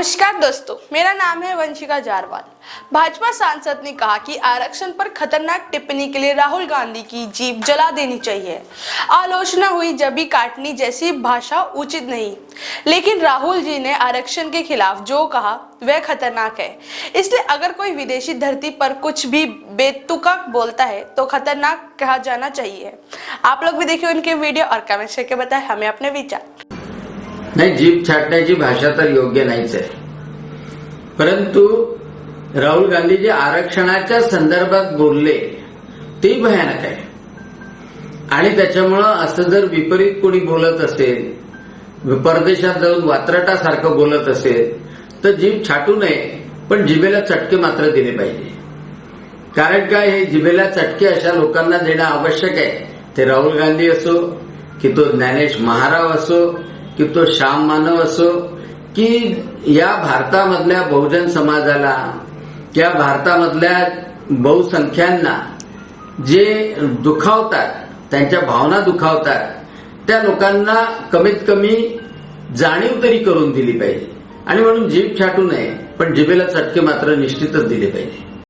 नमस्कार दोस्तों, मेरा नाम है वंशिका जारवाल। भाजपा सांसद ने कहा कि आरक्षण पर खतरनाक टिप्पणी के लिए राहुल गांधी की जीभ जला देनी चाहिए। आलोचना हुई जबी काटनी जैसी भाषा उचित नहीं, लेकिन राहुल जी ने आरक्षण के खिलाफ जो कहा वह खतरनाक है। इसलिए अगर कोई विदेशी धरती पर कुछ भी बेतुका बोलता है तो खतरनाक कहा जाना चाहिए। आप लोग भी देखिए उनके वीडियो और कमेंट करके बताएं हमें अपने विचार। नाही, जीभ छाटण्याची भाषा तर योग्य नाहीच आहे, परंतु राहुल गांधी जे आरक्षणाच्या संदर्भात बोलले ते भयानक आहे आणि त्याच्यामुळं असं जर विपरीत कोणी बोलत असेल, परदेशात जाऊन वात्रटासारखं बोलत असेल तर जीभ छाटू नये, पण जिभेला चटके मात्र दिले पाहिजे। कारण काय, हे जिभेला चटके अशा लोकांना देणं आवश्यक आहे। ते राहुल गांधी असो की तो ज्ञानेश महाराव असो की तो श्याम मानव असो की या भारतामधल्या बहुजन समाजाला, या भारतामधल्या बहुसंख्यांना जे दुखावतात, त्यांच्या भावना दुखावतात, त्या लोकांना कमीत कमी जाणीव तरी करून दिली पाहिजे आणि म्हणून जीभ छाटू नये, पण जिभेला चटके मात्र निश्चितच दिले पाहिजे।